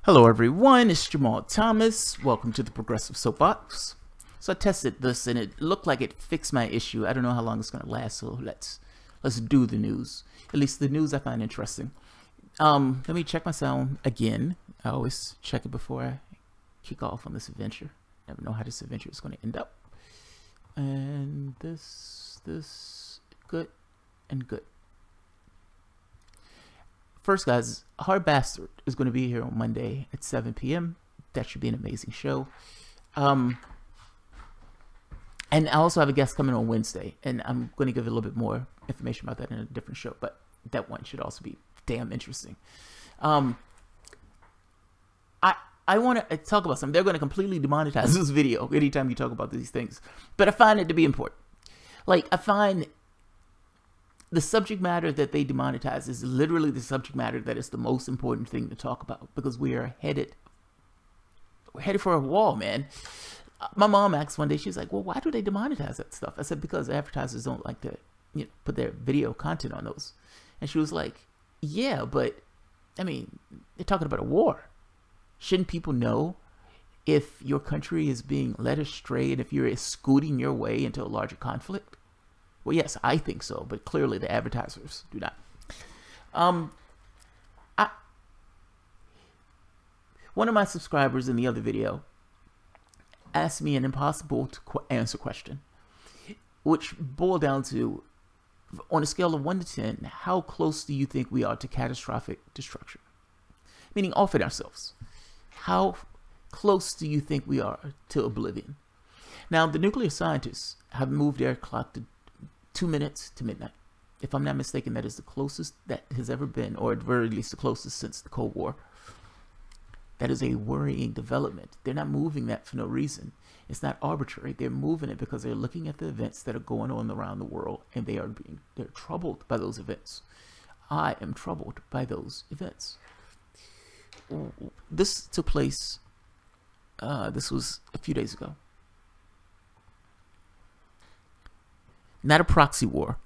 Hello everyone, it's Jamal Thomas. Welcome to the Progressive Soapbox. So I tested this and it looked like it fixed my issue. I don't know how long it's going to last, so let's do the news. At least the news I find interesting. Let me check my sound again. I always check it before I kick off on this adventure. Never know how this adventure is going to end up. And this, good and good. First, guys, Hard Bastard is going to be here on Monday at 7 p.m. That should be an amazing show. And I also have a guest coming on Wednesday, and I'm going to give a little bit more information about that in a different show, but that one should also be damn interesting. I want to talk about something. They're going to completely demonetize this video anytime you talk about these things, but I find it to be important. Like, I find the subject matter that they demonetize is literally the subject matter that is the most important thing to talk about, because we're headed for a wall, man. My mom asked one day, she was like, well, why do they demonetize that stuff? I said, because advertisers don't like to, put their video content on those. And she was like, yeah, but I mean, they're talking about a war. Shouldn't people know if your country is being led astray and if you're scooting your way into a larger conflict? Well, yes, I think so, but clearly the advertisers do not. One of my subscribers in the other video asked me an impossible to answer question, which boiled down to, on a scale of 1 to 10, how close do you think we are to catastrophic destruction? Meaning off it ourselves. How close do you think we are to oblivion? Now, the nuclear scientists have moved their clock to 2 minutes to midnight. If I'm not mistaken, that is the closest that has ever been, or at very least the closest since the Cold War. That is a worrying development. They're not moving that for no reason. It's not arbitrary. They're moving it because they're looking at the events that are going on around the world, and they're troubled by those events. I am troubled by those events. This took place, this was a few days ago. Not a proxy war.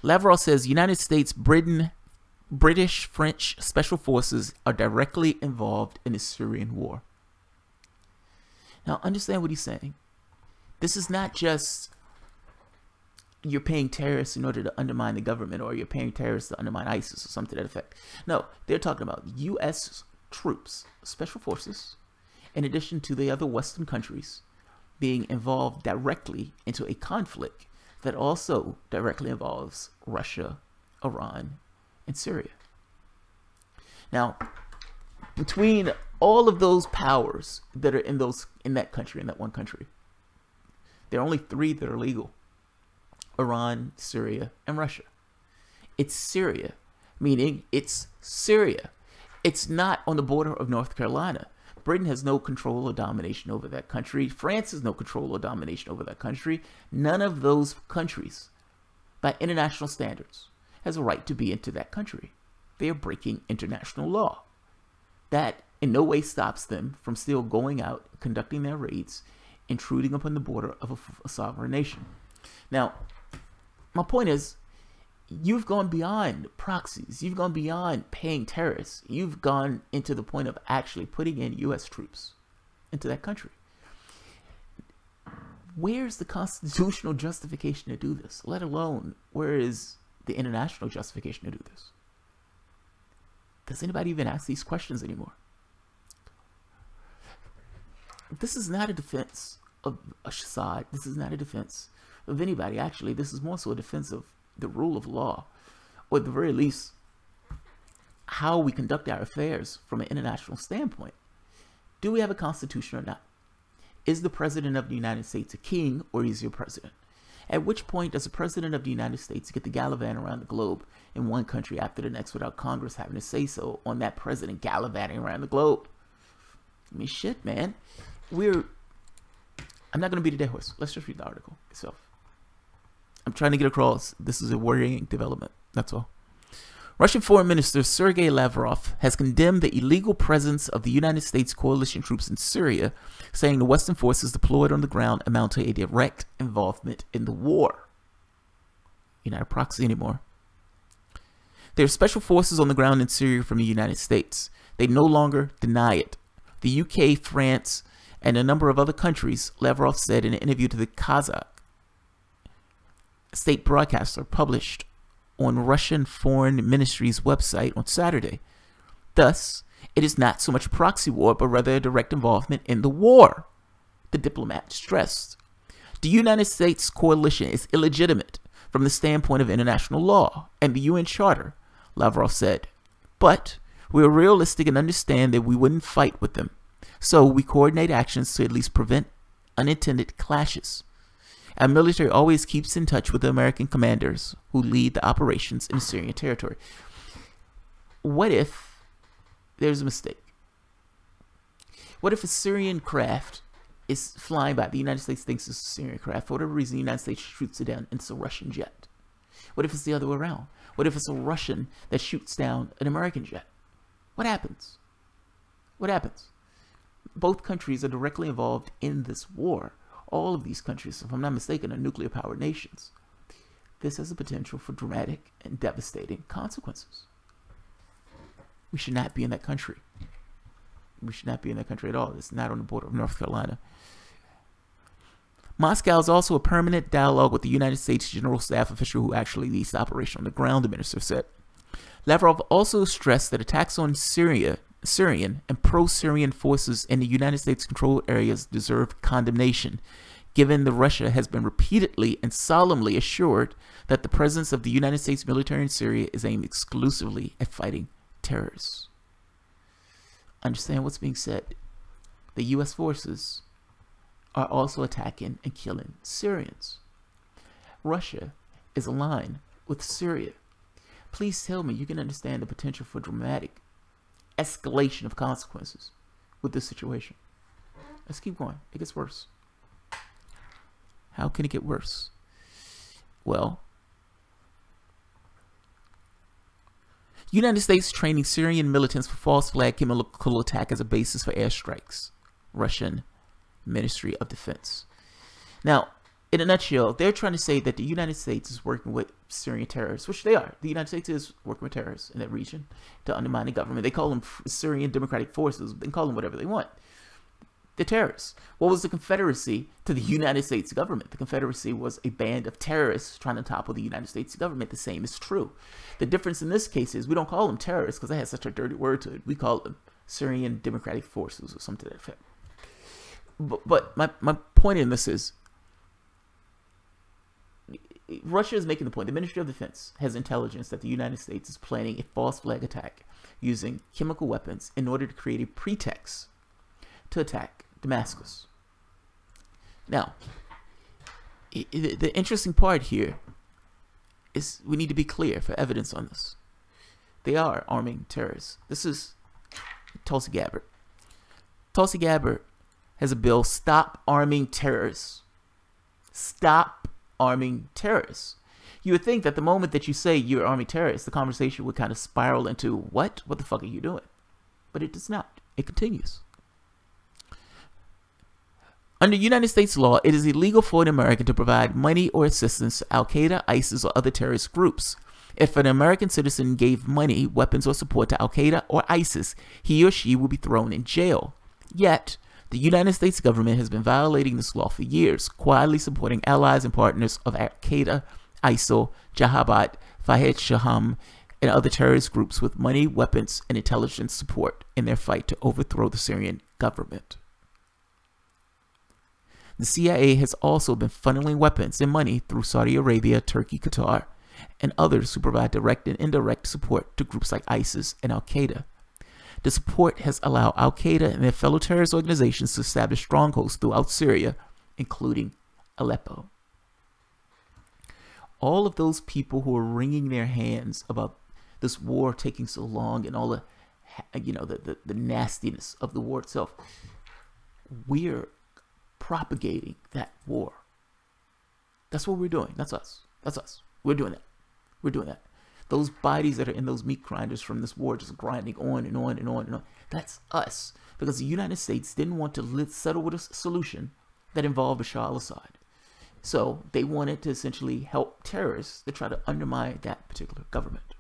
Lavrov says United States, Britain, British, French special forces are directly involved in the Syrian war. Now, understand what he's saying. This is not just you're paying terrorists in order to undermine the government, or you're paying terrorists to undermine ISIS or something to that effect. No, they're talking about U.S. troops, special forces, in addition to the other Western countries, being involved directly into a conflict that also directly involves Russia, Iran, and Syria. Now, between all of those powers that are in that country, in that one country, there are only 3 that are legal: Iran, Syria, and Russia. It's Syria, meaning it's Syria. It's not on the border of North Carolina. Britain has no control or domination over that country. France has no control or domination over that country. None of those countries, by international standards, has a right to be into that country. They are breaking international law. That in no way stops them from still going out, conducting their raids, intruding upon the border of a sovereign nation. Now, my point is, you've gone beyond proxies. You've gone beyond paying terrorists. You've gone into the point of actually putting in U.S. troops into that country. Where's the constitutional justification to do this? Let alone, where is the international justification to do this? Does anybody even ask these questions anymore? This is not a defense of Assad. This is not a defense of anybody. Actually, this is more so a defense of the rule of law, or at the very least, how we conduct our affairs from an international standpoint. Do we have a constitution or not? Is the president of the United States a king, or is he a president? At which point does the president of the United States get to gallivant around the globe in one country after the next without Congress having to say so on that president gallivanting around the globe? I mean, shit, man. I'm not going to beat a dead horse. Let's just read the article itself. I'm trying to get across, this is a worrying development. That's all. Russian Foreign Minister Sergei Lavrov has condemned the illegal presence of the United States coalition troops in Syria, saying the Western forces deployed on the ground amount to a direct involvement in the war. You're not a proxy anymore. There are special forces on the ground in Syria from the United States. They no longer deny it. The UK, France, and a number of other countries, Lavrov said in an interview to the Kazakh state broadcaster published on Russian Foreign Ministry's website on Saturday. Thus, it is not so much a proxy war, but rather a direct involvement in the war, the diplomat stressed. The United States coalition is illegitimate from the standpoint of international law and the UN Charter, Lavrov said. But we are realistic and understand that we wouldn't fight with them. So we coordinate actions to at least prevent unintended clashes. Our military always keeps in touch with the American commanders who lead the operations in Syrian territory. What if there's a mistake? What if a Syrian craft is flying by? The United States thinks it's a Syrian craft. For whatever reason, the United States shoots it down and it's a Russian jet. What if it's the other way around? What if it's a Russian that shoots down an American jet? What happens? What happens? Both countries are directly involved in this war. All of these countries, if I'm not mistaken, are nuclear-powered nations. This has the potential for dramatic and devastating consequences. We should not be in that country. We should not be in that country at all. It's not on the border of North Carolina. Moscow is also a permanent dialogue with the United States General Staff official who actually leads the operation on the ground, the minister said. Lavrov also stressed that attacks on Syrian and pro-Syrian forces in the United States-controlled areas deserve condemnation, given that Russia has been repeatedly and solemnly assured that the presence of the United States military in Syria is aimed exclusively at fighting terrorists. Understand what's being said. The U.S. forces are also attacking and killing Syrians. Russia is aligned with Syria. Please tell me you can understand the potential for dramatic escalation of consequences with this situation. Let's keep going. It gets worse. How can it get worse? Well, United States training Syrian militants for false flag chemical attack as a basis for airstrikes. Russian Ministry of Defense. Now, in a nutshell, they're trying to say that the United States is working with Syrian terrorists, which they are. The United States is working with terrorists in that region to undermine the government. They call them Syrian Democratic Forces. They can call them whatever they want. They're terrorists. What was the Confederacy to the United States government? The Confederacy was a band of terrorists trying to topple the United States government. The same is true. The difference in this case is we don't call them terrorists because that has such a dirty word to it. We call them Syrian Democratic Forces or something to that effect. But my point in this is, Russia is making the point. The Ministry of Defense has intelligence that the United States is planning a false flag attack using chemical weapons in order to create a pretext to attack Damascus. Now, the interesting part here is we need to be clear for evidence on this. They are arming terrorists. This is Tulsi Gabbard. Tulsi Gabbard has a bill, Stop Arming Terrorists. Stop arming terrorists. You would think that the moment that you say you're arming terrorists, the conversation would kind of spiral into, what? What the fuck are you doing? But it does not. It continues. Under United States law, it is illegal for an American to provide money or assistance to Al-Qaeda, ISIS, or other terrorist groups. If an American citizen gave money, weapons, or support to Al-Qaeda or ISIS, he or she will be thrown in jail. Yet, the United States government has been violating this law for years, quietly supporting allies and partners of Al-Qaeda, ISIL, Jabhat, Fayed Shaham, and other terrorist groups with money, weapons, and intelligence support in their fight to overthrow the Syrian government. The CIA has also been funneling weapons and money through Saudi Arabia, Turkey, Qatar, and others who provide direct and indirect support to groups like ISIS and Al-Qaeda. The support has allowed Al-Qaeda and their fellow terrorist organizations to establish strongholds throughout Syria, including Aleppo. All of those people who are wringing their hands about this war taking so long and all the, the nastiness of the war itself, we're propagating that war. That's what we're doing. That's us. That's us. We're doing that. We're doing that. Those bodies that are in those meat grinders from this war just grinding on and on and on and on. That's us. Because the United States didn't want to settle with a solution that involved Bashar al-Assad. So they wanted to essentially help terrorists to try to undermine that particular government.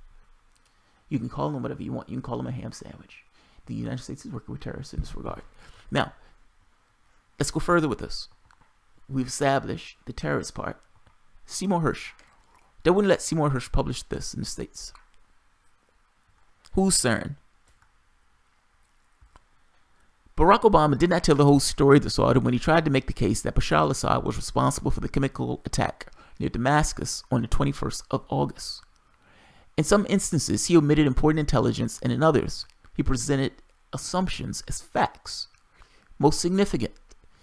You can call them whatever you want. You can call them a ham sandwich. The United States is working with terrorists in this regard. Now, let's go further with this. We've established the terrorist part. Seymour Hersh. They wouldn't let Seymour Hersh publish this in the States. Who's CERN? Barack Obama did not tell the whole story this autumn when he tried to make the case that Bashar al-Assad was responsible for the chemical attack near Damascus on the 21st of August. In some instances, he omitted important intelligence, and in others, he presented assumptions as facts. Most significant,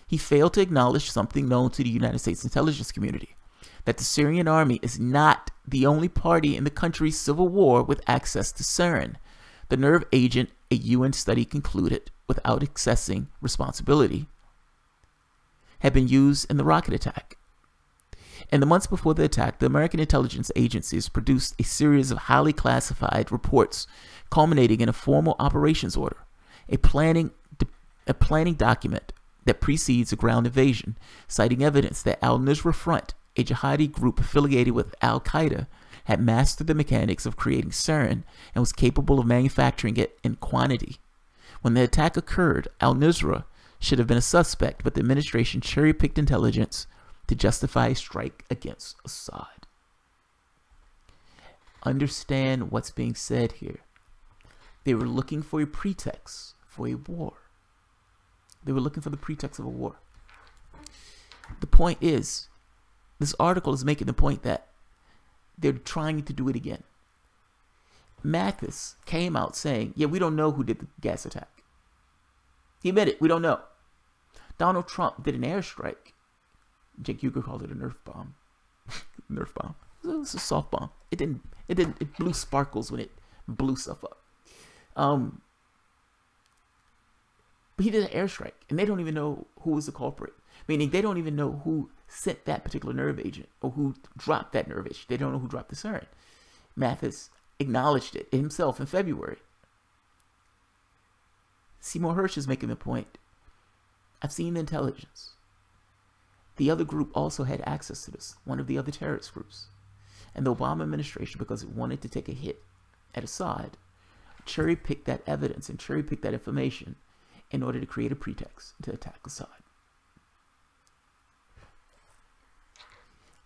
he failed to acknowledge something known to the United States intelligence community, that the Syrian army is not the only party in the country's civil war with access to CERN, the nerve agent a UN study concluded, without accessing responsibility, had been used in the rocket attack. In the months before the attack, the American intelligence agencies produced a series of highly classified reports culminating in a formal operations order, a planning document that precedes a ground invasion, citing evidence that Al-Nusra Front, a jihadi group affiliated with Al-Qaeda, had mastered the mechanics of creating CERN and was capable of manufacturing it in quantity. When the attack occurred, Al-Nusra should have been a suspect, but the administration cherry-picked intelligence to justify a strike against Assad. Understand what's being said here. They were looking for a pretext for a war. They were looking for the pretext of a war. The point is, this article is making the point that they're trying to do it again. Mathis came out saying, yeah, we don't know who did the gas attack. He admitted, we don't know. Donald Trump did an airstrike. Jake Uger called it a Nerf bomb. Nerf bomb. It was a soft bomb. It blew sparkles when it blew stuff up. But he did an airstrike, and they don't even know who was the culprit. Meaning they don't even know who sent that particular nerve agent or who dropped that nerve agent. They don't know who dropped the CERN. Mathis acknowledged it himself in February. Seymour Hersh is making the point. I've seen the intelligence. The other group also had access to this, one of the other terrorist groups. And the Obama administration, because it wanted to take a hit at Assad, cherry-picked that evidence and cherry-picked that information in order to create a pretext to attack Assad.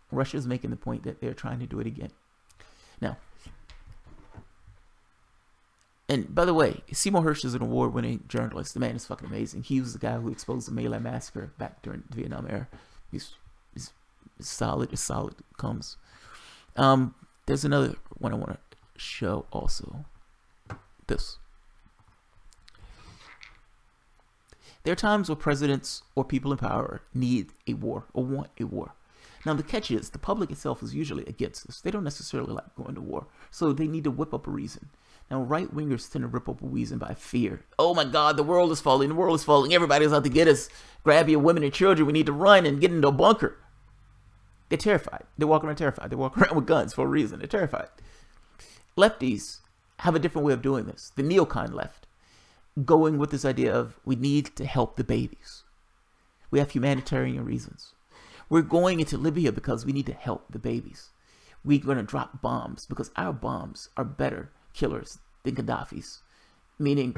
Russia is making the point that they're trying to do it again. Now, and by the way, Seymour Hersh is an award-winning journalist. The man is fucking amazing. He was the guy who exposed the My Lai massacre back during the Vietnam era. He's solid as solid comes. There's another one I want to show also. This. There are times where presidents or people in power need a war or want a war. Now, the catch is the public itself is usually against this. They don't necessarily like going to war. So they need to whip up a reason. Now, right-wingers tend to rip up a reason by fear. Oh my God, the world is falling. The world is falling. Everybody's out to get us. Grab your women and children. We need to run and get into a bunker. They're terrified. They walk around terrified. They walk around with guns for a reason. They're terrified. Lefties have a different way of doing this. The neocon left. Going with this idea of we need to help the babies. We have humanitarian reasons. We're going into Libya because we need to help the babies. We're going to drop bombs because our bombs are better killers than Gaddafi's. Meaning,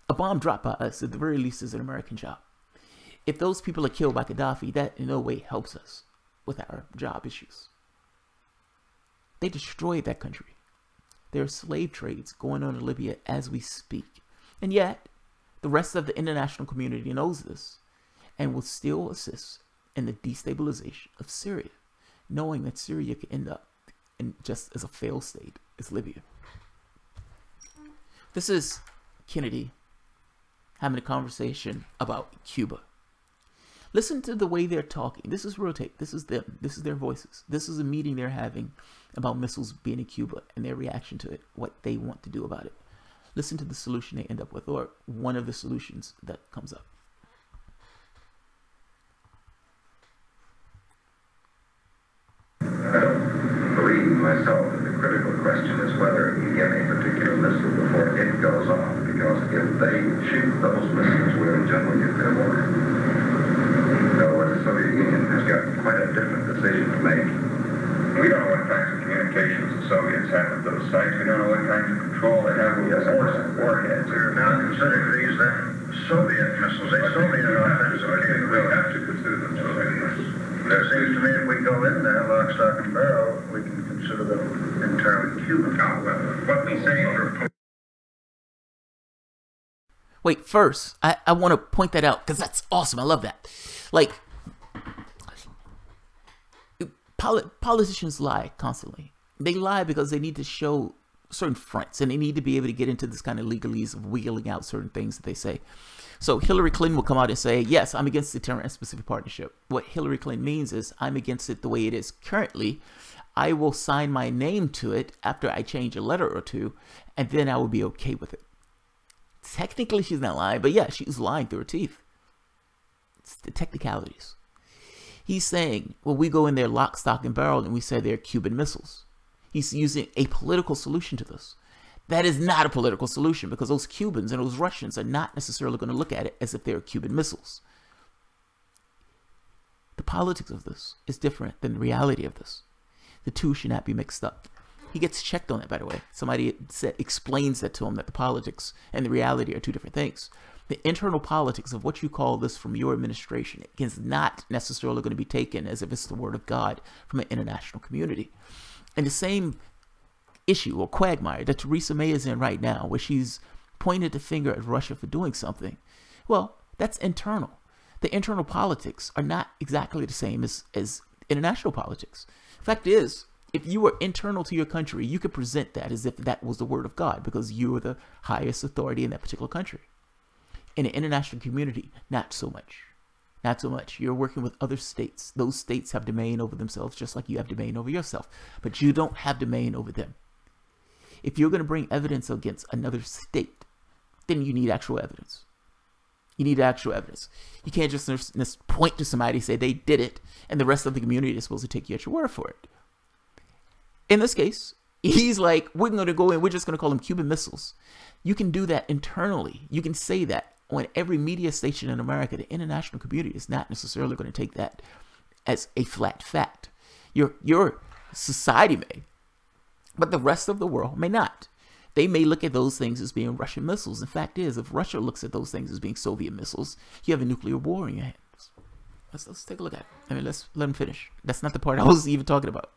a bomb dropped by us at the very least is an American job. If those people are killed by Gaddafi, that in no way helps us with our job issues. They destroyed that country. There are slave trades going on in Libya as we speak. And yet, the rest of the international community knows this and will still assist in the destabilization of Syria, knowing that Syria could end up in just as a failed state as Libya. This is Kennedy having a conversation about Cuba. Listen to the way they're talking. This is real tape. This is them. This is their voices. This is a meeting they're having about missiles being in Cuba and their reaction to it, what they want to do about it. Listen to the solution they end up with, or one of the solutions that comes up. I don't believe myself that the critical question is whether you get a particular missile before it goes off, because if they shoot those missiles, we're in general nuclear war. So the Soviet Union has got quite a different decision to make. We don't know what kinds of communications the Soviets have at those sites. We don't know what kinds of control control they have over warheads. They're now considering these then Soviet missiles. They Soviet offensive capability. We'll have to consider them Soviet missiles. It seems to me if we go in there, lock, stock, and barrel, we can consider them entirely Cuban. Now, what we say for... Wait, first, I want to point that out because that's awesome. I love that. Like, politicians lie constantly. They lie because they need to show certain fronts, and they need to be able to get into this kind of legalese of wheeling out certain things that they say. So Hillary Clinton will come out and say, yes, I'm against the Terror and Specific Partnership. What Hillary Clinton means is, I'm against it the way it is currently. I will sign my name to it after I change a letter or two, and then I will be okay with it. Technically, she's not lying, but yeah, she's lying through her teeth. It's the technicalities. He's saying, well, we go in there lock, stock, and barrel, and we say they're Cuban missiles. He's using a political solution to this. That is not a political solution, because those Cubans and those Russians are not necessarily going to look at it as if they're Cuban missiles. The politics of this is different than the reality of this. The two should not be mixed up. He gets checked on that, by the way. Somebody explains that to him, that the politics and the reality are two different things. The internal politics of what you call this from your administration is not necessarily going to be taken as if it's the word of God from an international community. And the same issue or quagmire that Theresa May is in right now, where she's pointed the finger at Russia for doing something, well, that's internal. The internal politics are not exactly the same as international politics. Fact is, if you were internal to your country, you could present that as if that was the word of God, because you were the highest authority in that particular country. In an international community, not so much. Not so much. You're working with other states. Those states have domain over themselves, just like you have domain over yourself. But you don't have domain over them. If you're going to bring evidence against another state, then you need actual evidence. You need actual evidence. You can't just point to somebody and say they did it, and the rest of the community is supposed to take you at your word for it. In this case, he's like, we're going to go in, we're just going to call them Cuban missiles. You can do that internally. You can say that on every media station in America. The international community is not necessarily going to take that as a flat fact. Your society may, but the rest of the world may not. They may look at those things as being Russian missiles. The fact is, if Russia looks at those things as being Soviet missiles, you have a nuclear war in your hands. Let's take a look at it. I mean, let's let him finish. That's not the part I was even talking about.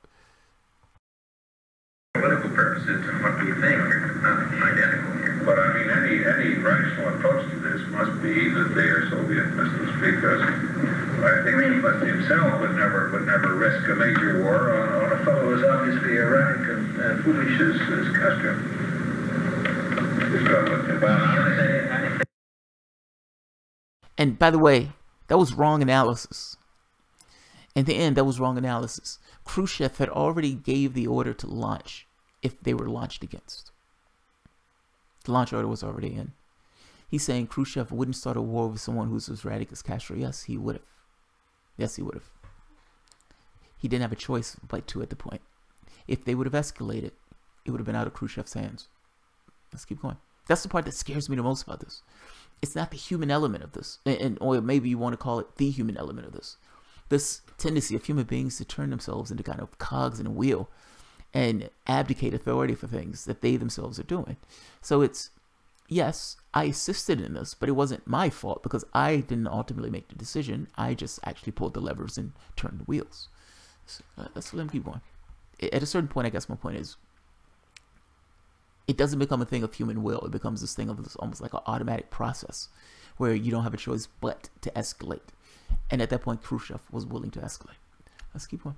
Political purposes and what we think are not identical here. But I mean, any rational approach to this must be that they are Soviet missiles, because I think Putin himself would never risk a major war on a fellow as obviously erratic and foolish as Castro. And by the way, that was wrong analysis. In the end, that was wrong analysis. Khrushchev had already gave the order to launch if they were launched against. The launch order was already in. He's saying Khrushchev wouldn't start a war with someone who's as radical as Castro. Yes, he would have. Yes, he would have. He didn't have a choice but to at the point. If they would have escalated, it would have been out of Khrushchev's hands. Let's keep going. That's the part that scares me the most about this. It's not the human element of this, or maybe you want to call it the human element of this. This tendency of human beings to turn themselves into kind of cogs in a wheel and abdicate authority for things that they themselves are doing. So it's, yes, I assisted in this, but it wasn't my fault because I didn't ultimately make the decision. I just actually pulled the levers and turned the wheels. So, let's let him keep going. At a certain point, I guess my point is, it doesn't become a thing of human will. It becomes this thing of this almost like an automatic process where you don't have a choice but to escalate. And at that point, Khrushchev was willing to escalate. Let's keep going.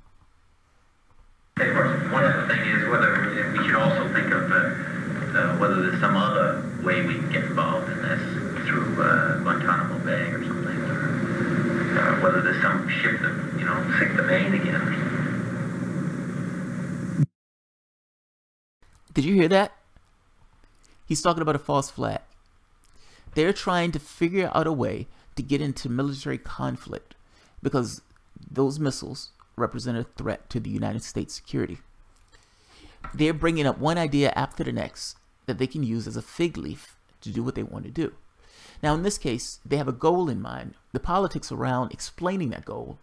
Of course, one other thing is whether we should also think of whether there's some other way we can get involved in this through Guantanamo Bay or something, or whether there's some ship that, sink the main again or something. Did you hear that? He's talking about a false flag. They're trying to figure out a way to get into military conflict because those missiles represent a threat to the United States security. They're bringing up one idea after the next that they can use as a fig leaf to do what they want to do. Now, in this case, they have a goal in mind. The politics around explaining that goal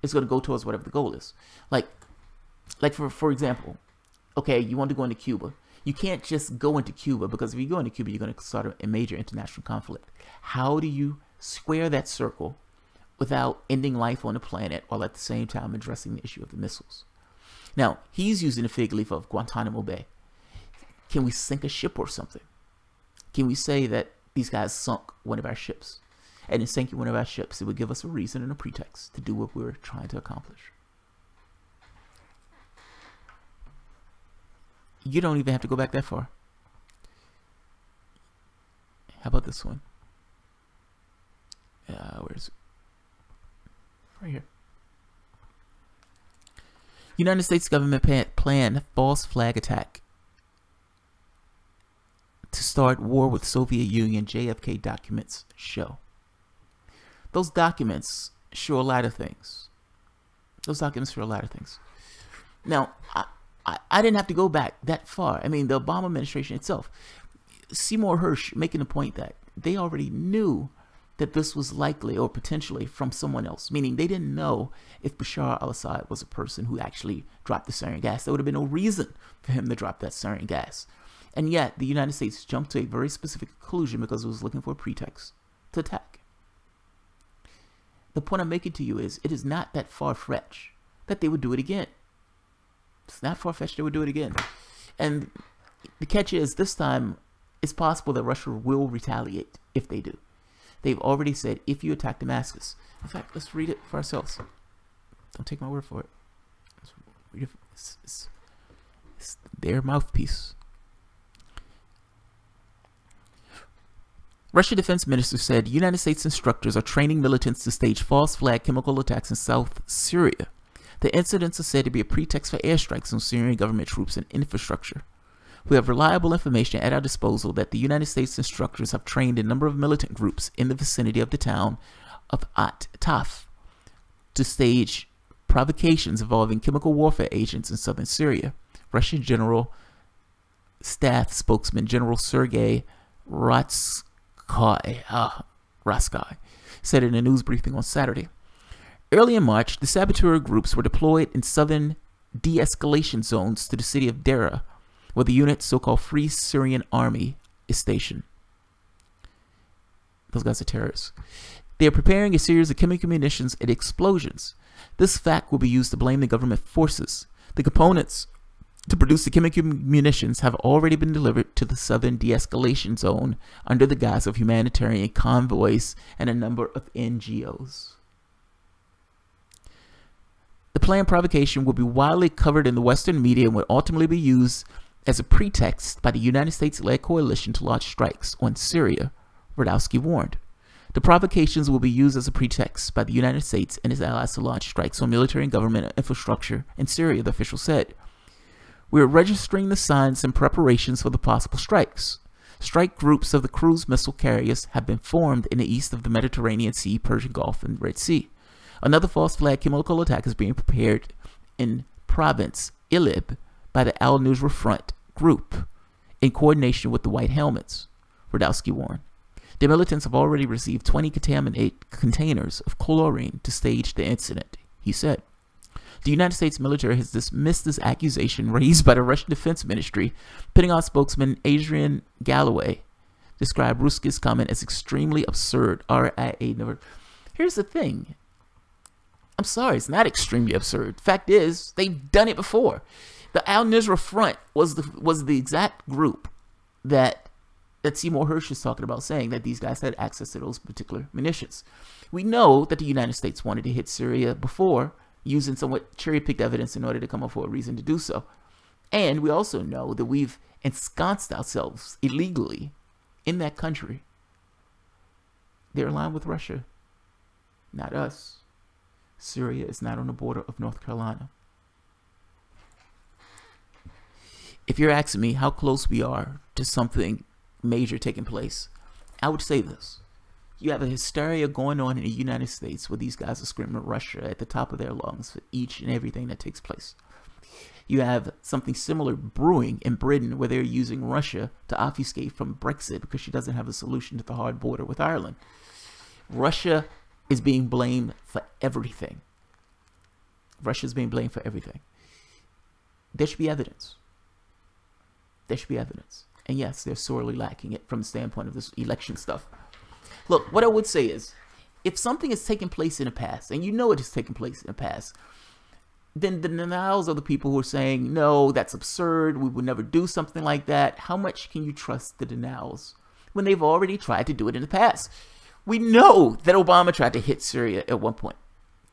is going to go towards whatever the goal is. Like for example, okay, you want to go into Cuba. You can't just go into Cuba, because if you go into Cuba, you're going to start a major international conflict. How do you square that circle without ending life on the planet while at the same time addressing the issue of the missiles? Now, he's using the fig leaf of Guantanamo Bay. Can we sink a ship or something? Can we say that these guys sunk one of our ships? And in sinking one of our ships, it would give us a reason and a pretext to do what we're trying to accomplish. You don't even have to go back that far. How about this one? Where is it? Right here. United States government planned false flag attack to start war with Soviet Union, JFK documents show. Those documents show a lot of things. Now, I didn't have to go back that far. I mean, the Obama administration itself, Seymour Hersh making the point that they already knew that this was likely or potentially from someone else, meaning they didn't know if Bashar al-Assad was a person who actually dropped the sarin gas. There would have been no reason for him to drop that sarin gas. And yet, the United States jumped to a very specific conclusion because it was looking for a pretext to attack. The point I'm making to you is, it is not that far-fetched that they would do it again. It's not far-fetched they would do it again. And the catch is, this time, it's possible that Russia will retaliate if they do. They've already said, if you attack Damascus. In fact, let's read it for ourselves. Don't take my word for it. Let's read it. It's their mouthpiece. Russian defense minister said United States instructors are training militants to stage false flag chemical attacks in South Syria. The incidents are said to be a pretext for airstrikes on Syrian government troops and infrastructure. We have reliable information at our disposal that the United States instructors have trained a number of militant groups in the vicinity of the town of At-Taf to stage provocations involving chemical warfare agents in southern Syria. Russian General Staff spokesman General Sergei Ratsky said in a news briefing on Saturday. Early in March, the saboteur groups were deployed in southern de-escalation zones to the city of Deraa, where the unit's so-called Free Syrian Army is stationed. Those guys are terrorists. They are preparing a series of chemical munitions and explosions. This fact will be used to blame the government forces. The components to produce the chemical munitions have already been delivered to the southern de-escalation zone under the guise of humanitarian convoys and a number of NGOs. The planned provocation will be widely covered in the Western media and will ultimately be used as a pretext by the United States-led coalition to launch strikes on Syria, Radowski warned. The provocations will be used as a pretext by the United States and its allies to launch strikes on military and government infrastructure in Syria, the official said. We are registering the signs and preparations for the possible strikes. Strike groups of the cruise missile carriers have been formed in the east of the Mediterranean Sea, Persian Gulf, and Red Sea. Another false flag chemical attack is being prepared in province Idlib by the Al-Nusra Front group in coordination with the White Helmets, Radowski warned. The militants have already received 20 contaminated containers of chlorine to stage the incident, he said. The United States military has dismissed this accusation raised by the Russian Defense Ministry. Pentagon spokesman Adrian Galloway described Ruski's comment as extremely absurd. RIA never. Here's the thing. I'm sorry, it's not extremely absurd. Fact is, they've done it before. The Al-Nusra Front was the exact group that Seymour Hersh is talking about, saying that these guys had access to those particular munitions. We know that the United States wanted to hit Syria before, using somewhat cherry-picked evidence in order to come up with a reason to do so. And we also know that we've ensconced ourselves illegally in that country. They're aligned with Russia, not us. Syria is not on the border of North Carolina. If you're asking me how close we are to something major taking place, I would say this. You have a hysteria going on in the United States where these guys are screaming Russia at the top of their lungs for each and everything that takes place. You have something similar brewing in Britain where they're using Russia to obfuscate from Brexit because she doesn't have a solution to the hard border with Ireland. Russia is being blamed for everything. Russia is being blamed for everything. There should be evidence. there should be evidence. And yes, they're sorely lacking it from the standpoint of this election stuff. Look, what I would say is, if something has taken place in the past, and you know it has taken place in the past, then the denials of the people who are saying, no, that's absurd, we would never do something like that, how much can you trust the denials when they've already tried to do it in the past? We know that Obama tried to hit Syria at one point.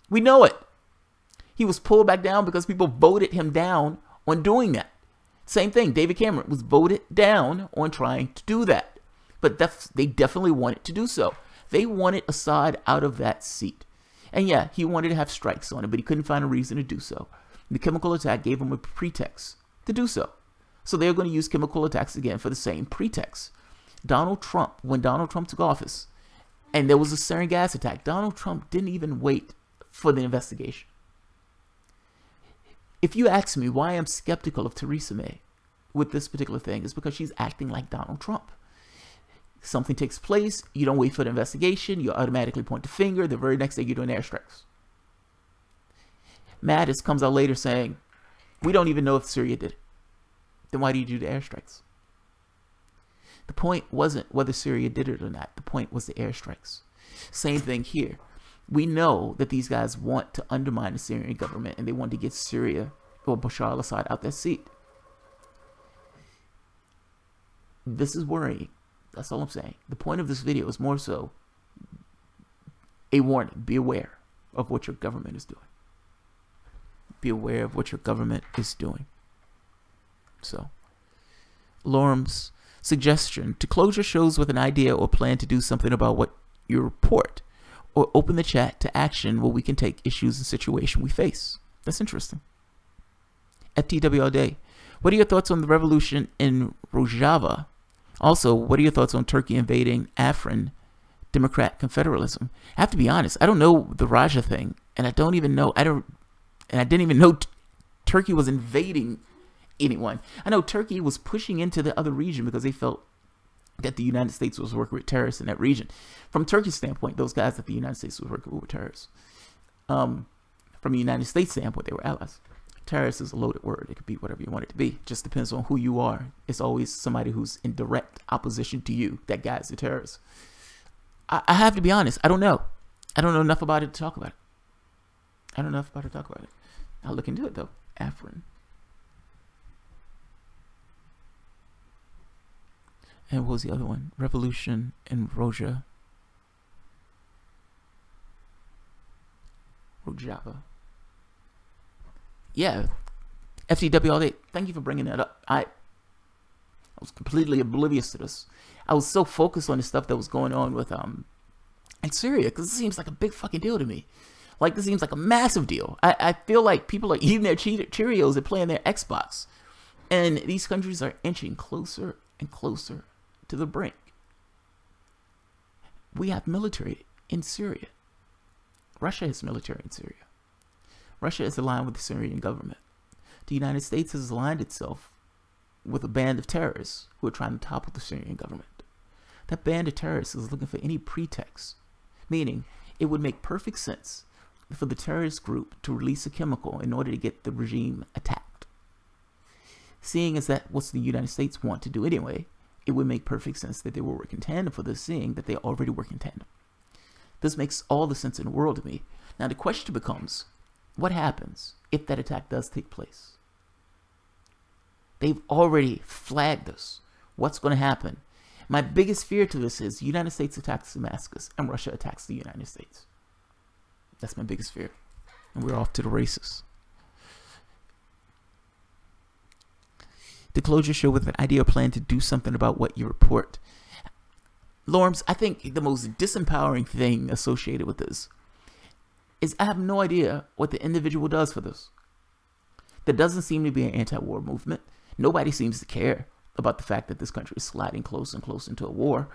We know it. He was pulled back down because people voted him down on doing that. Same thing, David Cameron was voted down on trying to do that. But they definitely wanted to do so. They wanted Assad out of that seat. And yeah, he wanted to have strikes on it, but he couldn't find a reason to do so. The chemical attack gave him a pretext to do so. So they're going to use chemical attacks again for the same pretext. Donald Trump, when Donald Trump took office, and there was a sarin gas attack, Donald Trump didn't even wait for the investigation. If you ask me why I'm skeptical of Theresa May with this particular thing, it's because she's acting like Donald Trump. Something takes place, you don't wait for the investigation, you automatically point the finger, the very next day you're doing airstrikes. Mattis comes out later saying, we don't even know if Syria did it. Then why do you do the airstrikes? The point wasn't whether Syria did it or not. The point was the airstrikes. Same thing here. We know that these guys want to undermine the Syrian government and they want to get Syria or Bashar al-Assad out that seat. This is worrying. That's all I'm saying. The point of this video is more so a warning. Be aware of what your government is doing. Be aware of what your government is doing. So, Lorm's suggestion to close your shows with an idea or plan to do something about what you report, or open the chat to action where we can take issues and situation we face. That's interesting. FTW all day. What are your thoughts on the revolution in Rojava? Also, what are your thoughts on Turkey invading Afrin Democrat Confederalism? I have to be honest, I don't know the Raja thing, and I didn't even know Turkey was invading anyone. I know Turkey was pushing into the other region because they felt that the United States was working with terrorists in that region. From Turkey's standpoint, those guys that the United States was working with were terrorists. From a United States standpoint, they were allies. Terrorist is a loaded word. It could be whatever you want it to be. It just depends on who you are. It's always somebody who's in direct opposition to you. That guy's a terrorist. I have to be honest. I don't know. I don't know enough about it to talk about it. I don't know enough about it to talk about it. I'll look into it though. Afrin. And what was the other one? Revolution in Rojava. Yeah, FTW all day. Thank you for bringing that up. I was completely oblivious to this. I was so focused on the stuff that was going on with in Syria, because it seems like a big fucking deal to me. Like, this seems like a massive deal. I feel like people are eating their Cheerios and playing their Xbox, and these countries are inching closer and closer to the brink. We have military in Syria. Russia has military in Syria. Russia is aligned with the Syrian government. The United States has aligned itself with a band of terrorists who are trying to topple the Syrian government. That band of terrorists is looking for any pretext, meaning it would make perfect sense for the terrorist group to release a chemical in order to get the regime attacked. Seeing as that what the United States want to do anyway, it would make perfect sense that they will work in tandem for this, seeing that they already work in tandem. This makes all the sense in the world to me. Now the question becomes, what happens if that attack does take place? They've already flagged us. What's going to happen? My biggest fear to this is the United States attacks Damascus and Russia attacks the United States. That's my biggest fear. And we're off to the races. To close your show with an idea or plan to do something about what you report. Lorms, I think the most disempowering thing associated with this is I have no idea what the individual does for this. There doesn't seem to be an anti-war movement. Nobody seems to care about the fact that this country is sliding closer and closer into a war.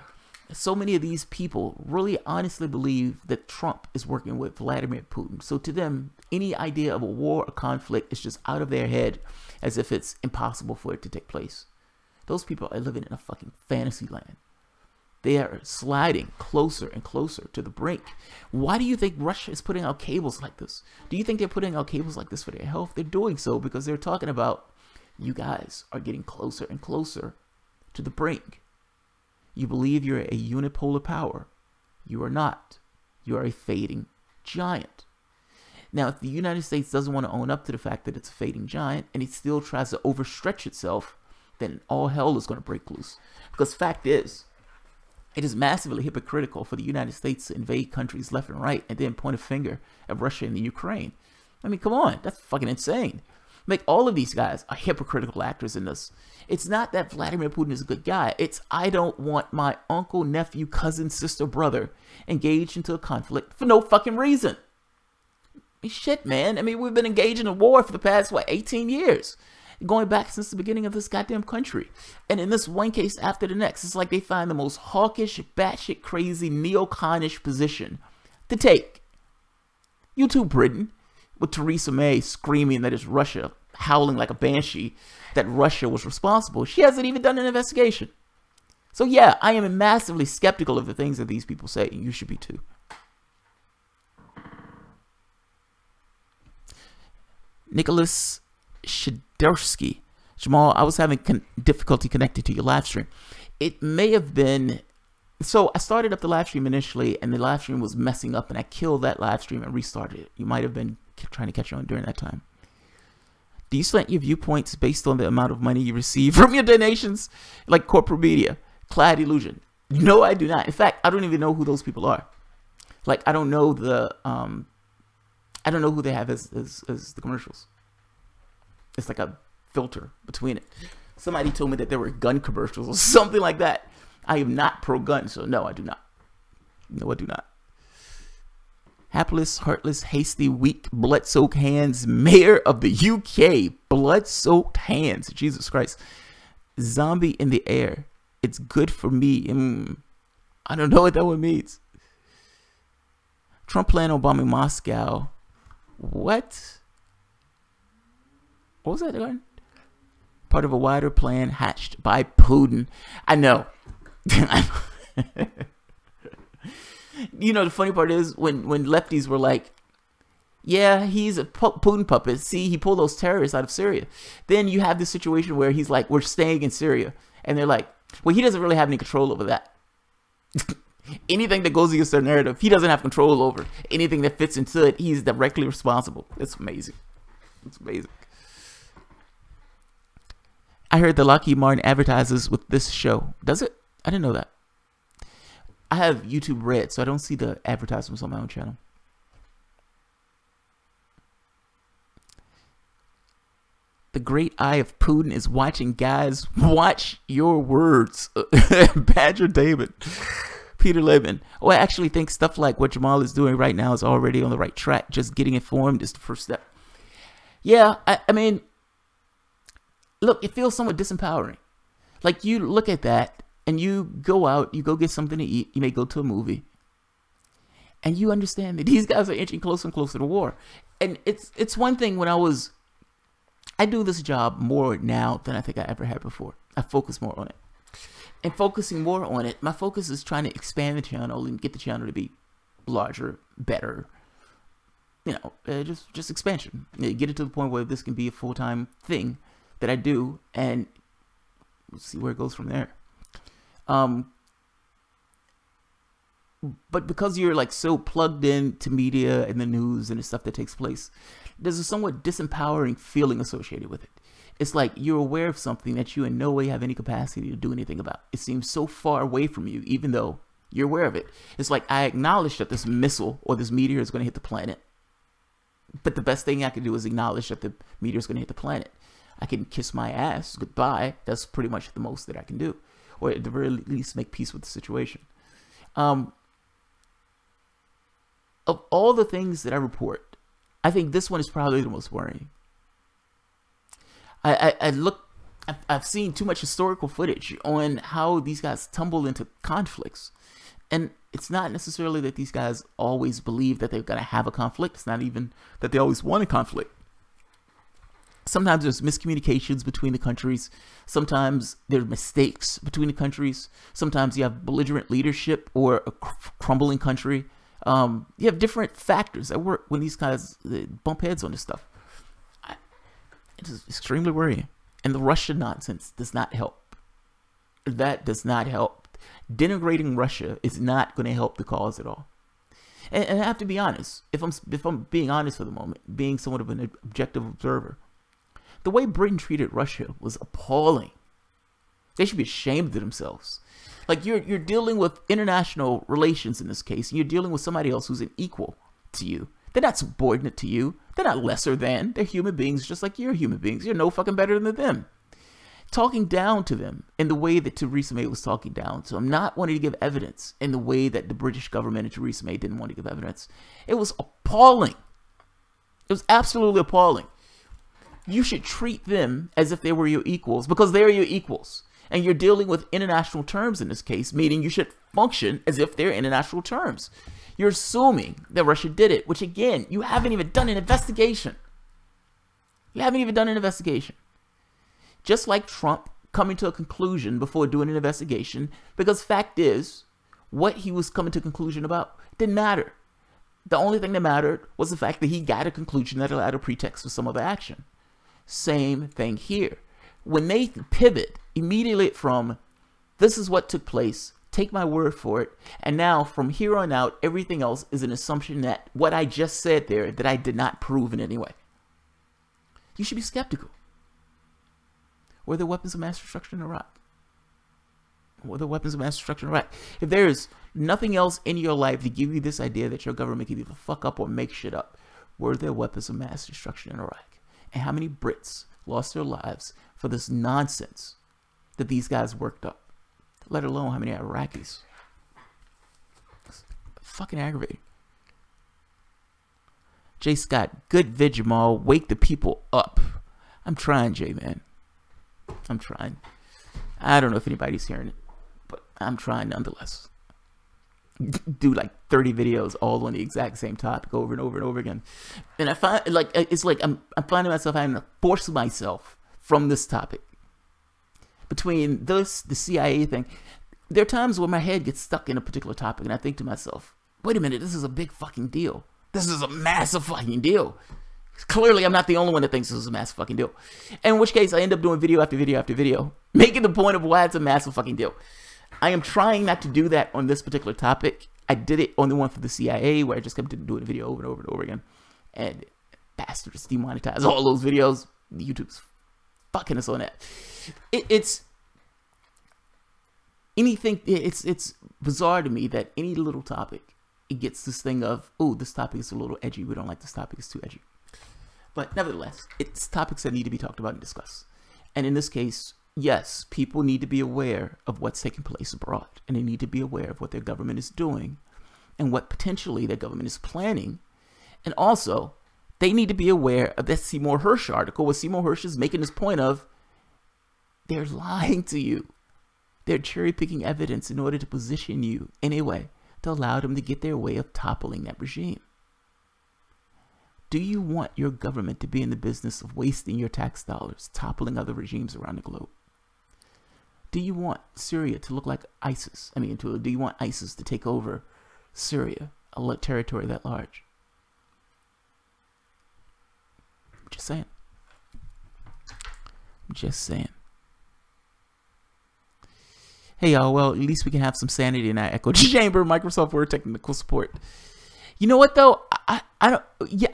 So many of these people really honestly believe that Trump is working with Vladimir Putin. So to them, any idea of a war or conflict is just out of their head, as if it's impossible for it to take place. Those people are living in a fucking fantasy land. They are sliding closer and closer to the brink. Why do you think Russia is putting out cables like this? Do you think they're putting out cables like this for their health? They're doing so because they're talking about You guys are getting closer and closer to the brink. You believe you're a unipolar power. You are not. You are a fading giant. Now, if the United States doesn't want to own up to the fact that it's a fading giant, and it still tries to overstretch itself, then all hell is going to break loose. Because fact is, it is massively hypocritical for the United States to invade countries left and right and then point a finger at Russia and the Ukraine. I mean, come on, that's fucking insane. Like, all of these guys are hypocritical actors in this. It's not that Vladimir Putin is a good guy. It's, I don't want my uncle, nephew, cousin, sister, brother engaged into a conflict for no fucking reason. I mean, shit, man. I mean, we've been engaged in a war for the past, 18 years? Going back since the beginning of this goddamn country. And in this one case after the next, it's like they find the most hawkish, batshit crazy, neoconish position to take. You too, Britain, with Theresa May screaming that it's Russia, howling like a banshee, that Russia was responsible. She hasn't even done an investigation. So yeah, I am massively skeptical of the things that these people say, and you should be too. Nicholas Shidersky. Jamal, I was having difficulty connecting to your live stream. It may have been... So I started up the live stream initially, and the live stream was messing up, and I killed that live stream and restarted it. You might have been trying to catch on during that time. Do you slant your viewpoints based on the amount of money you receive from your donations? Like corporate media? Clad illusion. No, I do not. In fact, I don't even know who those people are. Like, I don't know the... I don't know who they have as the commercials. It's like a filter between it. Somebody told me that there were gun commercials or something like that. I am not pro-gun, so no, I do not. No, I do not. Hapless, heartless, hasty, weak, blood-soaked hands. Mayor of the UK. Blood-soaked hands. Jesus Christ. Zombie in the air. It's good for me. I don't know what that one means. Trump plan on bombing Moscow. What? What was that again? Part of a wider plan hatched by Putin. I know. You know, the funny part is when lefties were like, yeah, he's a Putin puppet. See, he pulled those terrorists out of Syria. Then you have this situation where he's like, we're staying in Syria. And they're like, well, he doesn't really have any control over that. Anything that goes against their narrative, he doesn't have control over. Anything that fits into it, he's directly responsible. It's amazing. It's amazing. I heard that Lockheed Martin advertises with this show. Does it? I didn't know that. I have YouTube Red, so I don't see the advertisements on my own channel. The Great Eye of Putin is watching, guys. Watch your words. Badger David. Peter Levin. Oh, I actually think stuff like what Jamal is doing right now is already on the right track. Just getting informed is the first step. Yeah, I mean, look, it feels somewhat disempowering. Like, you look at that and you go out, you go get something to eat, you may go to a movie, and you understand that these guys are inching closer and closer to war. And it's one thing when I do this job more now than I think I ever had before. I focus more on it. And focusing more on it, my focus is trying to expand the channel and get the channel to be larger, better. You know, just expansion. Get it to the point where this can be a full-time thing that I do, and we'll see where it goes from there. But because you're like so plugged in to media and the news and the stuff that takes place, there's a somewhat disempowering feeling associated with it. It's like you're aware of something that you in no way have any capacity to do anything about. It seems so far away from you, even though you're aware of it. It's like I acknowledge that this missile or this meteor is going to hit the planet. But the best thing I can do is acknowledge that the meteor is going to hit the planet. I can kiss my ass goodbye. That's pretty much the most that I can do. Or at the very least make peace with the situation. Of all the things that I report, I think this one is probably the most worrying. I've seen too much historical footage on how these guys tumble into conflicts. And it's not necessarily that these guys always believe that they're going to have a conflict. It's not even that they always want a conflict. Sometimes there's miscommunications between the countries. Sometimes there's mistakes between the countries. Sometimes you have belligerent leadership or a crumbling country. You have different factors that work when these guys bump heads on this stuff. It is extremely worrying. And the Russia nonsense does not help. That does not help. Denigrating Russia is not going to help the cause at all. And I have to be honest. If I'm being honest for the moment, being somewhat of an objective observer, the way Britain treated Russia was appalling. They should be ashamed of themselves. Like, you're dealing with international relations in this case, and you're dealing with somebody else who's an equal to you. They're not subordinate to you. They're not lesser than. They're human beings just like you're human beings. You're no fucking better than them. Talking down to them in the way that Theresa May was talking down to them, not wanting to give evidence in the way that the British government and Theresa May didn't want to give evidence. It was appalling. It was absolutely appalling. You should treat them as if they were your equals, because they're your equals. And you're dealing with international terms in this case, meaning you should function as if they're international terms. You're assuming that Russia did it, which again, you haven't even done an investigation. You haven't even done an investigation. Just like Trump coming to a conclusion before doing an investigation, because fact is, what he was coming to a conclusion about didn't matter. The only thing that mattered was the fact that he got a conclusion that allowed a pretext for some other action. Same thing here. When they pivot immediately from, this is what took place, take my word for it, and now from here on out, everything else is an assumption that what I just said there, that I did not prove in any way. You should be skeptical. Were there weapons of mass destruction in Iraq? Were there weapons of mass destruction in Iraq? If there is nothing else in your life to give you this idea that your government can either fuck up or make shit up, were there weapons of mass destruction in Iraq? And how many Brits lost their lives for this nonsense that these guys worked up? Let alone how many Iraqis. It's fucking aggravating. Jay Scott, good vid, Jamal. Wake the people up. I'm trying, Jay, man. I'm trying. I don't know if anybody's hearing it, but I'm trying nonetheless. Do like 30 videos all on the exact same topic over and over and over again. And I find like it's like I'm finding myself having to force myself from this topic. Between this, the CIA thing, there are times where my head gets stuck in a particular topic and I think to myself, wait a minute, this is a big fucking deal. This is a massive fucking deal. Clearly, I'm not the only one that thinks this is a massive fucking deal. In which case, I end up doing video after video after video, making the point of why it's a massive fucking deal. I am trying not to do that on this particular topic. I did it on the one for the CIA, where I just kept doing a video over and over and over again. And bastards demonetize all those videos. YouTube's fucking us on that. It's anything. It's bizarre to me that any little topic, it gets this thing of, oh, this topic is a little edgy. We don't like this topic. It's too edgy. But nevertheless, it's topics that need to be talked about and discussed. And in this case, yes, people need to be aware of what's taking place abroad. And they need to be aware of what their government is doing and what potentially their government is planning. And also, they need to be aware of that Seymour Hersh article, where Seymour Hersh is making this point of, they're lying to you. They're cherry-picking evidence in order to position you in a way to allow them to get their way of toppling that regime. Do you want your government to be in the business of wasting your tax dollars, toppling other regimes around the globe? Do you want Syria to look like ISIS? Do you want ISIS to take over Syria, a territory that large? I'm just saying. I'm just saying. Hey y'all, well, at least we can have some sanity in that echo chamber. Microsoft Word technical support. You know what though? I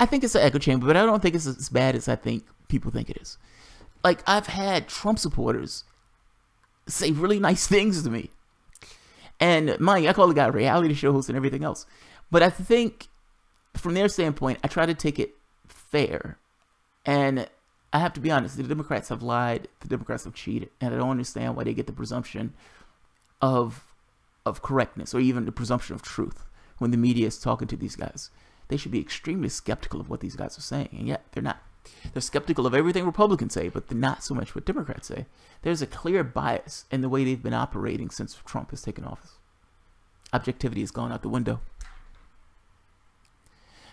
think it's an echo chamber, but I don't think it's as bad as I think people think it is. Like, I've had Trump supporters say really nice things to me. And mind you, I call the guy a reality show host and everything else. But I think from their standpoint, I try to take it fair. And I have to be honest, the Democrats have lied, the Democrats have cheated, and I don't understand why they get the presumption of correctness, or even the presumption of truth when the media is talking to these guys. They should be extremely skeptical of what these guys are saying, and yet they're not. They're skeptical of everything Republicans say, but they're not so much what Democrats say. There's a clear bias in the way they've been operating since Trump has taken office. Objectivity has gone out the window.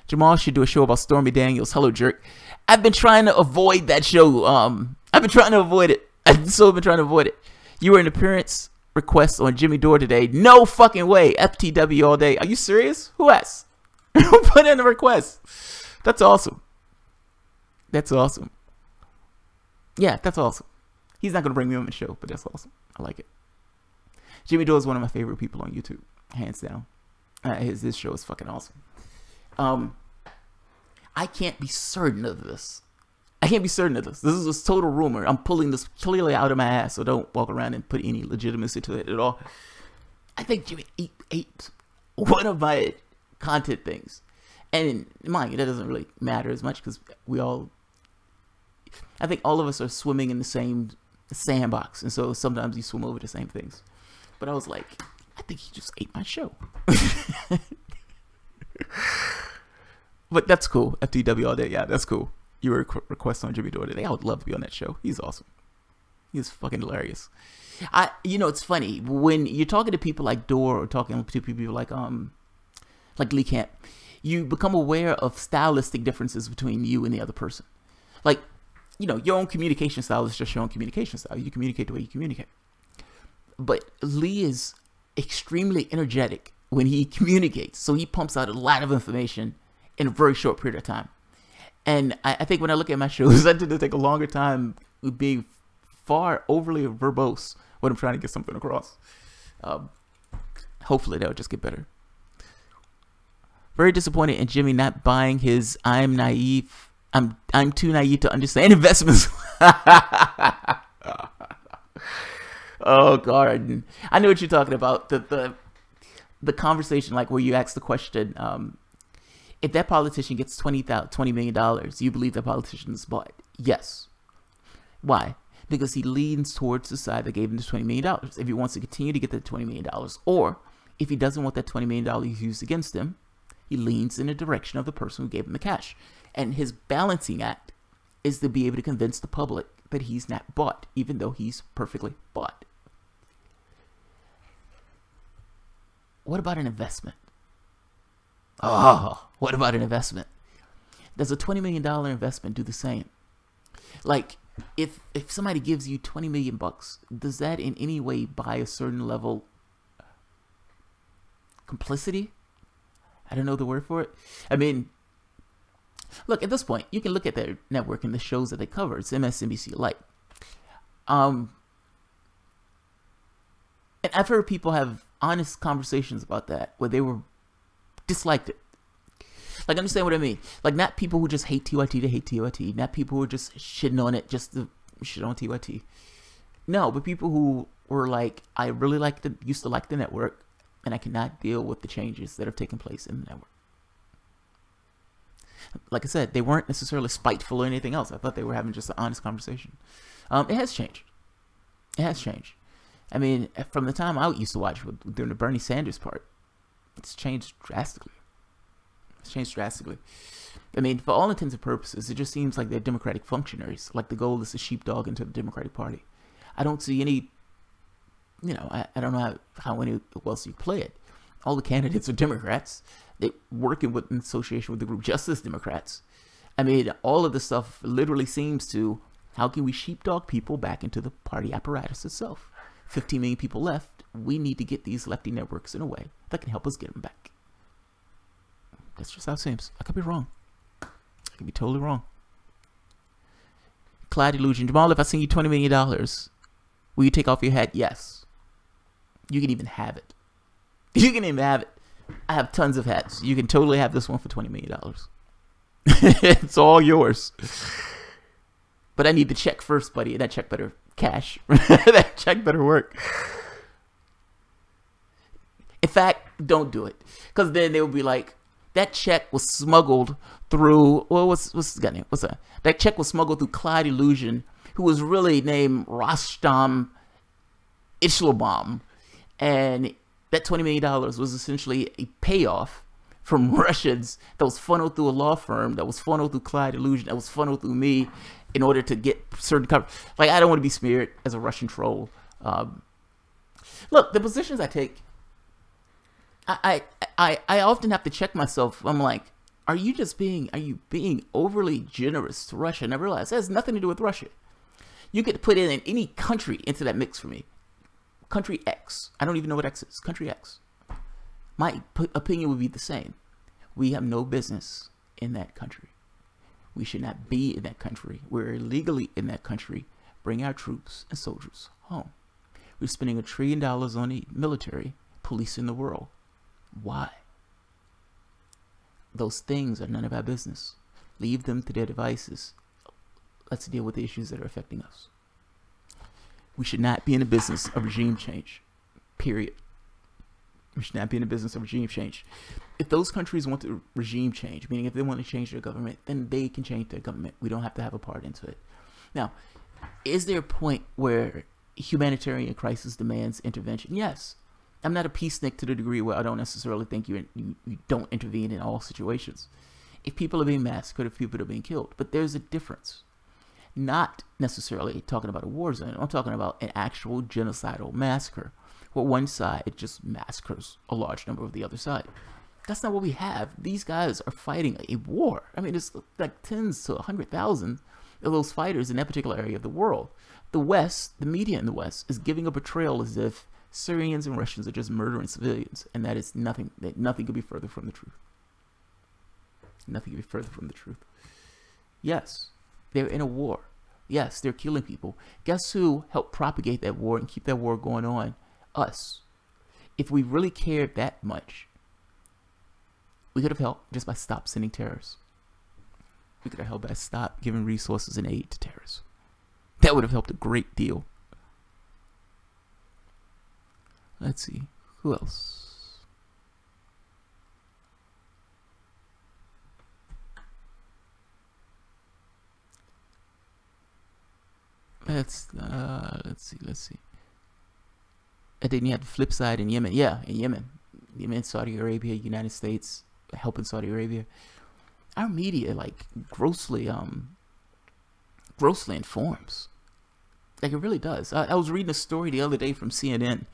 Jamal should do a show about Stormy Daniels. Hello, jerk. I've been trying to avoid that show. I've been trying to avoid it. I've been trying to avoid it. You were an appearance request on Jimmy Dore today. No fucking way. FTW all day. Are you serious? Who asked? Who put in a request? That's awesome. That's awesome. Yeah, that's awesome. He's not going to bring me on the show, but that's awesome. I like it. Jimmy Dore is one of my favorite people on YouTube, hands down. His show is fucking awesome. I can't be certain of this. This is a total rumor. I'm pulling this clearly out of my ass, so don't walk around and put any legitimacy to it at all. I think Jimmy ate one of my content things. And mind you, that doesn't really matter as much because I think all of us are swimming in the same sandbox. And so sometimes you swim over the same things. But I was like, I think he just ate my show. But that's cool. FTW all day. Yeah, that's cool. You were request on Jimmy Dore today. I would love to be on that show. He's awesome. He's fucking hilarious. It's funny when you're talking to people like Dore or talking to people like Lee Camp, you become aware of stylistic differences between you and the other person. Like, your own communication style is just your own communication style. You communicate the way you communicate. But Lee is extremely energetic when he communicates. So he pumps out a lot of information in a very short period of time. And I think when I look at my shows, I tend to take a longer time with being far overly verbose when I'm trying to get something across. Hopefully that'll just get better. Very disappointed in Jimmy not buying his I'm too naive to understand investments. Oh God. I know what you're talking about. The conversation, like where you ask the question, if that politician gets $20 million, you believe that politician is bought? Yes. Why? Because he leans towards the side that gave him the $20 million. If he wants to continue to get that $20 million, or if he doesn't want that $20 million used against him, he leans in the direction of the person who gave him the cash. And his balancing act is to be able to convince the public that he's not bought, even though he's perfectly bought. What about an investment? What about an investment? Does a $20 million investment do the same? Like, if somebody gives you $20 million bucks, does that in any way buy a certain level complicity? I don't know the word for it. I mean, look, at this point, you can look at their network and the shows that they cover. It's MSNBC Light. And I've heard people have honest conversations about that, where they were disliked it. Like, understand what I mean? Like, not people who just hate TYT to hate TYT. Not people who are just shitting on it just to shit on TYT. No, but people who were like, I really used to like the network, and I cannot deal with the changes that have taken place in the network. Like I said, they weren't necessarily spiteful or anything else. I thought they were having just an honest conversation. It has changed. It has changed. I mean, from the time I used to watch during the Bernie Sanders part, it's changed drastically. I mean, for all intents and purposes, it just seems like they're Democratic functionaries. Like the goal is to sheepdog into the Democratic Party. I don't see any, I don't know how any else you play it. All the candidates are Democrats. They're working in association with the group Justice Democrats. I mean, all of this stuff literally seems to, how can we sheepdog people back into the party apparatus itself? 15 million people left. We need to get these lefty networks in a way that can help us get them back. That's just how it seems. I could be wrong. I could be totally wrong. Clyde Illusion. Jamal, if I send you $20 million, will you take off your hat? Yes. You can even have it. You can even have it. I have tons of hats. You can totally have this one for $20 million. It's all yours. But I need the check first, buddy. That check better cash. That check better work. In fact, don't do it. Because then they will be like, that check was smuggled through, well, what's his guy name? What's that? That check was smuggled through Clyde Illusion, who was really named Rostam Islambaum. And that $20 million was essentially a payoff from Russians that was funneled through a law firm, that was funneled through Clyde Illusion, that was funneled through me in order to get certain cover. Like, I don't want to be smeared as a Russian troll. Look, the positions I take, I often have to check myself. I'm like, are you being overly generous to Russia? And I realize it has nothing to do with Russia. You could put in any country into that mix for me. Country X. I don't even know what X is. Country X. My opinion would be the same. We have no business in that country. We should not be in that country. We're illegally in that country. bring our troops and soldiers home. We're spending $1 trillion on the military policing the world. Why? Those things are none of our business. Leave them to their devices. Let's deal with the issues that are affecting us. We should not be in the business of regime change. Period. We should not be in the business of regime change. If those countries want to regime change, meaning if they want to change their government, then they can change their government. We don't have to have a part into it. Now, is there a point where humanitarian crisis demands intervention? Yes. I'm not a peacenik to the degree where I don't necessarily think you don't intervene in all situations. If people are being massacred, if people are being killed. But there's a difference. Not necessarily talking about a war zone. I'm talking about an actual genocidal massacre, where one side just massacres a large number of the other side. That's not what we have. These guys are fighting a war. I mean, it's like tens to 100,000 of those fighters in that particular area of the world. The West, the media in the West, is giving a portrayal as if Syrians and Russians are just murdering civilians, and that is nothing. Nothing could be further from the truth. Nothing could be further from the truth. Yes, they're in a war. Yes, they're killing people. Guess who helped propagate that war and keep that war going on? Us. If we really cared that much, we could have helped just by stop sending terrorists. We could have helped by stop giving resources and aid to terrorists. That would have helped a great deal. Let's see. Who else? Let's see. And then you have the flip side in Yemen. Yeah, in Yemen, Saudi Arabia, United States helping Saudi Arabia. Our media like grossly informs. Like it really does. I was reading a story the other day from CNN,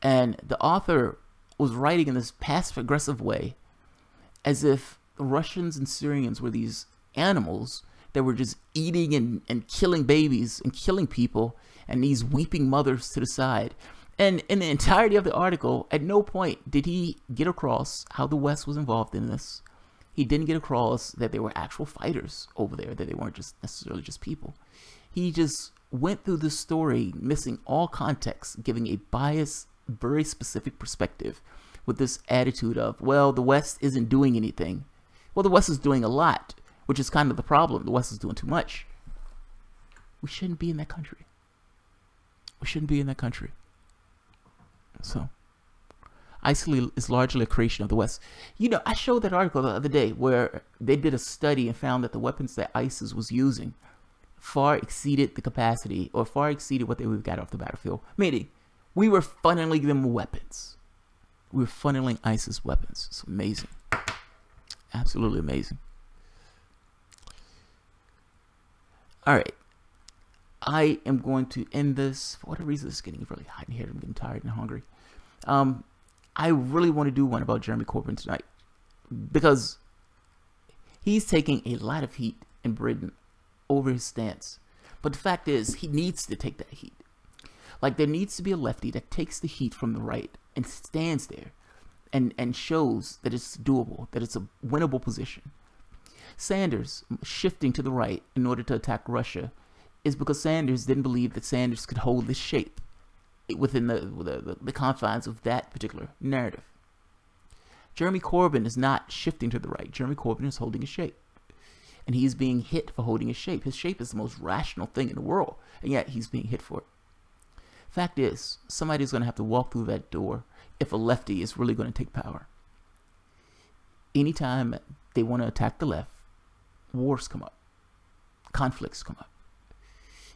and the author was writing in this passive-aggressive way, as if the Russians and Syrians were these animals that were just eating and killing babies and killing people, and these weeping mothers to the side. And in the entirety of the article, at no point did he get across how the West was involved in this. He didn't get across that there were actual fighters over there, that they weren't just necessarily just people. He just went through this story missing all context, giving a biased, very specific perspective with this attitude of, well, the West isn't doing anything. Well, the West is doing a lot, which is kind of the problem. The West is doing too much. We shouldn't be in that country. We shouldn't be in that country. So, ISIL is largely a creation of the West. You know, I showed that article the other day where they did a study and found that the weapons that ISIS was using far exceeded the capacity, or far exceeded what they would have got off the battlefield. Meaning, we were funneling them weapons. We were funneling ISIS weapons. It's amazing. Absolutely amazing. Alright. I am going to end this. For whatever reason, it's getting really hot in here. I'm getting tired and hungry. I really want to do one about Jeremy Corbyn tonight, because he's taking a lot of heat in Britain over his stance. But the fact is, he needs to take that heat. Like, there needs to be a lefty that takes the heat from the right and stands there and shows that it's doable, that it's a winnable position. Sanders shifting to the right in order to attack Russia is because Sanders didn't believe that Sanders could hold this shape within the confines of that particular narrative. Jeremy Corbyn is not shifting to the right. Jeremy Corbyn is holding his shape. And he's being hit for holding his shape. His shape is the most rational thing in the world, and yet he's being hit for it. Fact is, somebody's going to have to walk through that door if a lefty is really going to take power. Anytime they want to attack the left, wars come up. Conflicts come up.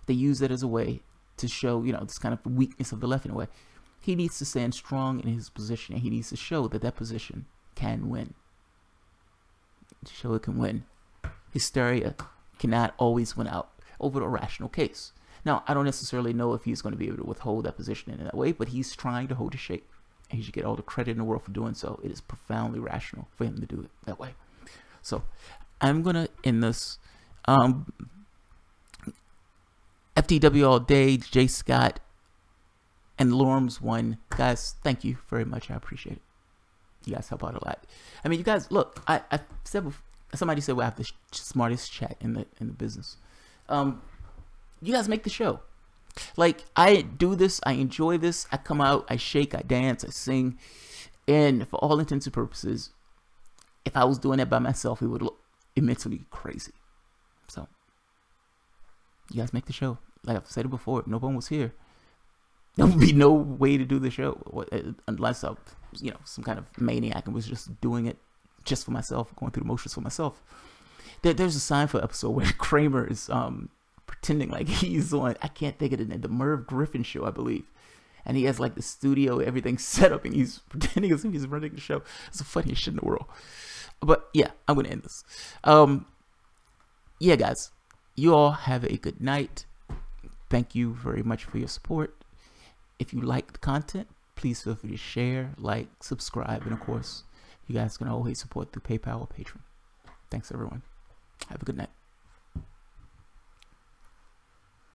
They use that as a way to show, you know, this kind of weakness of the left in a way. He needs to stand strong in his position, and he needs to show that that position can win. Show it can win. Hysteria cannot always win out over a rational case. Now, I don't necessarily know if he's going to be able to withhold that position in that way, but he's trying to hold his shape. And he should get all the credit in the world for doing so. It is profoundly rational for him to do it that way. So, I'm going to end this. FTW all day, J. Scott, and Lorms one. Guys, thank you very much. I appreciate it. You guys help out a lot. I mean, you guys, look, I said before, somebody said we have the smartest chat in the business. you guys make the show. Like, I do this, I enjoy this, I come out, I shake, I dance, I sing, and for all intents and purposes, if I was doing that by myself, it would look immensely crazy. So, you guys make the show. Like I've said it before, if no one was here, there would be no way to do the show unless I, some kind of maniac and was just doing it just for myself, going through the motions for myself. There's a Seinfeld episode where Kramer is pretending like he's on, I can't think of it, the Merv Griffin show, I believe. And he has like the studio, everything set up, and he's pretending as if he's running the show. It's the funniest shit in the world. But yeah, I'm going to end this. Yeah, guys, you all have a good night. Thank you very much for your support. If you like the content, please feel free to share, like, subscribe, and of course, you guys can always support through PayPal or Patreon. Thanks, everyone. Have a good night.